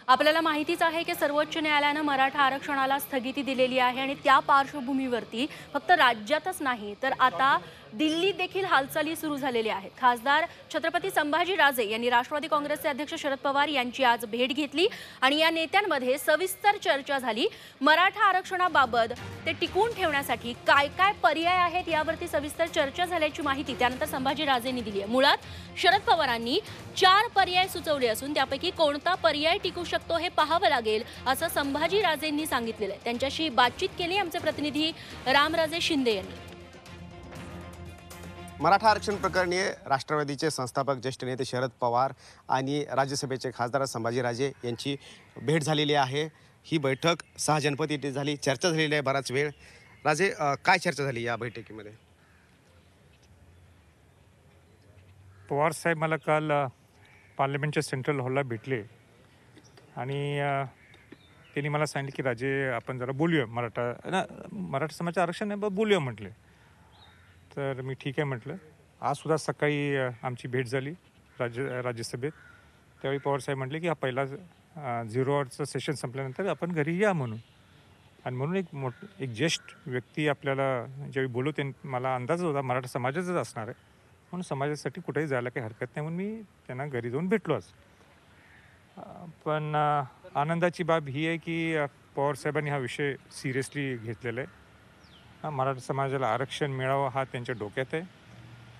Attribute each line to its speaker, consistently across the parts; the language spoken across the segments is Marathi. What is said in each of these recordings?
Speaker 1: आपल्याला माहितीच आहे की सर्वोच्च न्यायालयाने मराठा आरक्षणाला स्थगिती दिलेली आहे आणि त्या पार्श्वभूमीवरती फक्त राज्यातच नाही तर आता दिल्लीत देखील हालचाली सुरू झालेल्या आहेत। खासदार छत्रपती संभाजीराजे यांनी राष्ट्रवादी काँग्रेसचे अध्यक्ष शरद पवार यांची आज भेट घेतली आणि या नेत्यांमध्ये सविस्तर चर्चा झाली। मराठा आरक्षणाबाबत ते टिकवून ठेवण्यासाठी काय काय पर्याय आहेत यावरती सविस्तर चर्चा झाल्याची माहिती त्यानंतर संभाजीराजेंनी दिली आहे। मुळात शरद पवारांनी 4 पर्याय सुचवले असून त्यापैकी कोणता पर्याय टिकू शकतो हे पाहावे लागेल असं संभाजीराजेंनी सांगितलेलं आहे। त्यांच्याशी बातचीत केली आमचे प्रतिनिधी रामराजे शिंदे यांनी।
Speaker 2: मराठा आरक्षण प्रकरणी राष्ट्रवादीचे संस्थापक ज्येष्ठ नेते शरद पवार आणि राज्यसभेचे खासदार संभाजीराजे यांची भेट झालेली आहे। ही बैठक 6 जनपद येथे झाली, चर्चा झालेली आहे बराच वेळ। राजे, काय चर्चा झाली या बैठकीमध्ये?
Speaker 3: पवार साहेब मला काल पार्लमेंटच्या सेंट्रल हॉलला भेटले आणि त्यांनी मला सांगितले की राजे आपण जरा बोलूया मराठा समाजाचं आरक्षण आहे बोलूया म्हटले। तर मी ठीक आहे म्हटलं। आज सुद्धा सकाळी आमची भेट झाली राज्यसभेत। त्यावेळी पवार साहेब म्हटले की हा पहिला 0 आवरचं सेशन संपल्यानंतर आपण घरी या म्हणून। आणि म्हणून एक ज्येष्ठ व्यक्ती आपल्याला ज्यावेळी बोलवते मला अंदाज होता मराठा समाजाचाच असणार आहे, म्हणून समाजासाठी कुठेही जायला काही हरकत नाही म्हणून मी त्यांना घरी जाऊन भेटलो आज। पण आनंदाची बाब ही आहे की पवार साहेबांनी हा विषय सिरियसली घेतलेला आहे। मराठा समाजाला आरक्षण मिळावं हा त्यांच्या डोक्यात आहे।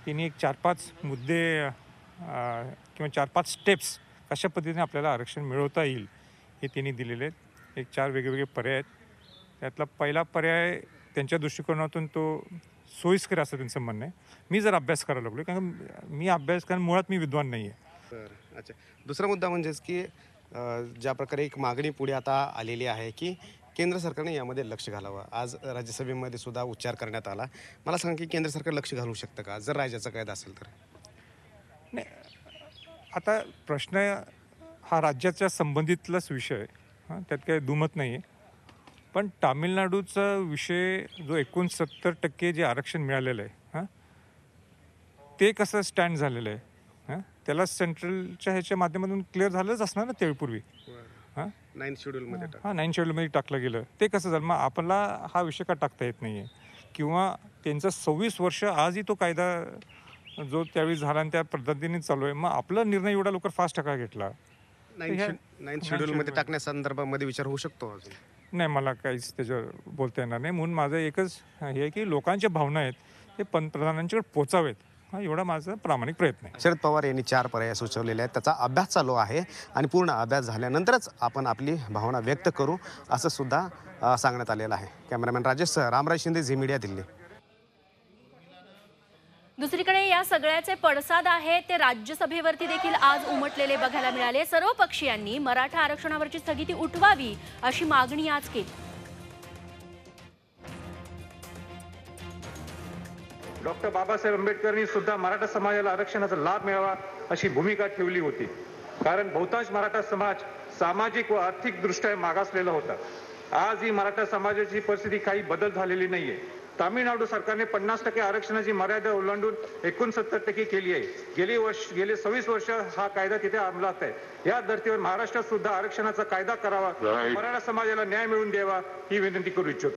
Speaker 3: तिने एक 4-5 मुद्दे किंवा 4-5 स्टेप्स कशा पद्धतीने आपल्याला आरक्षण मिळवता येईल हे त्यांनी दिलेले आहेत। एक 4 वेगवेगळे पर्याय आहेत। त्यातला पहिला पर्याय त्यांच्या दृष्टिकोनातून तो सोयीस्कर असं त्यांचं म्हणणं आहे। मी जर अभ्यास करायला लागलो कारण मी अभ्यास कारण मुळात मी विद्वान नाही आहे।
Speaker 2: अच्छा, दुसरा मुद्दा म्हणजेच की ज्या प्रकारे एक मागणी पुढे आता आलेली आहे की केंद्र सरकारने यामध्ये लक्ष घालावं। आज राज्यसभेमध्ये सुद्धा उच्चार करण्यात आला। मला सांगा की केंद्र सरकार लक्ष घालू शकतं का जर राज्याचा कायदा असेल तर?
Speaker 3: नाही, आता प्रश्न हा राज्याच्या संबंधितलाच विषय आहे, त्यात काही दुमत नाही आहे। पण तामिळनाडूचा विषय जो 69% जे आरक्षण मिळालेलं आहे ते कसं स्टँड झालेलं आहे त्याला सेंट्रलच्या ह्याच्या माध्यमातून क्लिअर झालंच असणार ना त्यापूर्वी।
Speaker 2: 9 शेड्यूलमध्ये
Speaker 3: 9 शेड्यूलमध्ये टाकलं गेलं ते कसं झालं? मग आपल्याला हा विषय का टाकता येत नाही आहे? किंवा त्यांचं 26 वर्ष आजही तो कायदा जो त्यावेळी झाला आणि त्या पद्धतीने चालू आहे, मग आपला निर्णय एवढा लवकर फास्ट का घेतला?
Speaker 2: 9 शेड्यूलमध्ये टाकण्यासंदर्भामध्ये विचार होऊ शकतो अजून?
Speaker 3: नाही, मला काहीच त्याच्यावर बोलता येणार नाही। म्हणून माझं एकच हे आहे की लोकांच्या भावना आहेत ते पंतप्रधानांच्याकडे पोचावेत, हा एवढा माझा प्रामाणिक प्रयत्न आहे।
Speaker 2: शरद पवार यांनी 4 पर्याय सुचवलेले आहेत, त्याचा अभ्यास चालू आहे आणि पूर्ण अभ्यास झाल्यानंतरच आपण आपली भावना व्यक्त करू असं सुद्धा सांगण्यात आलेलं आहे। Cameraman Rajesh, Ramraj Shinde, Zee media, Delhi.
Speaker 1: दुसरीकडे या सगळ्याचे पडसाद आहे ते राज्यसभेवरती देखील आज उमटलेले बघायला मिळाले। सर्व पक्षीयांनी मराठा आरक्षणावरची स्थगिती उठवावी अशी मागणी आज केली।
Speaker 4: डॉक्टर बाबासाहेब आंबेडकरांनी सुद्धा मराठा समाजाला आरक्षणाचा लाभ मिळावा अशी भूमिका ठेवली होती, कारण बहुतांश मराठा समाज सामाजिक व आर्थिक दृष्ट्या मागासलेला होता। आज ही मराठा समाजाची परिस्थिती काही बदल झालेली नाहीये। तामिळनाडू सरकारने 50% आरक्षणाची मर्यादा ओलांडून 69% केली आहे। गेले 26 वर्ष हा कायदा तिथे अंमलात आहे। या धर्तीवर महाराष्ट्रात सुद्धा आरक्षणाचा कायदा करावा, मराठा समाजाला न्याय मिळवून द्यावा ही विनंती करू इच्छितो।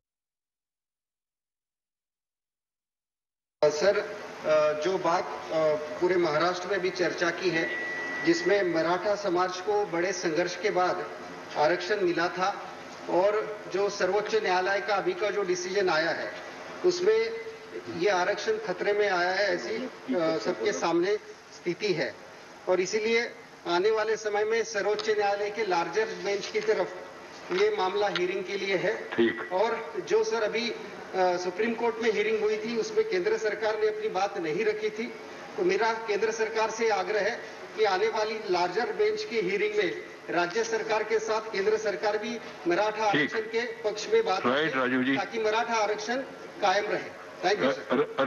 Speaker 5: सर, जो बात पूरे महाराष्ट्र में भी चर्चा की है, जिसमें मराठा समाज को बड़े संघर्ष के बाद आरक्षण मिला था और जो सर्वोच्च न्यायालय का अभी का जो डिसीजन आया है उसमें ये आरक्षण खतरे में आया है, ऐसी सबके सामने स्थिति है। और इसीलिए आने वाले समय में सर्वोच्च न्यायालय के लार्जर बेंच की तरफ ये मामला हियरिंग के लिए है। और जो सर अभी सुप्रीम कोर्ट में हियरिंग हुई थी उसमें केंद्र सरकार ने अपनी बात नहीं रखी थी, तो मेरा केंद्र सरकार से आग्रह है कि आने वाली लार्जर बेंच की हियरिंग में राज्य सरकार के साथ केंद्र सरकार भी मराठा आरक्षण के पक्ष में बात करे ताकि मराठा आरक्षण कायम रहे। Thank you sir.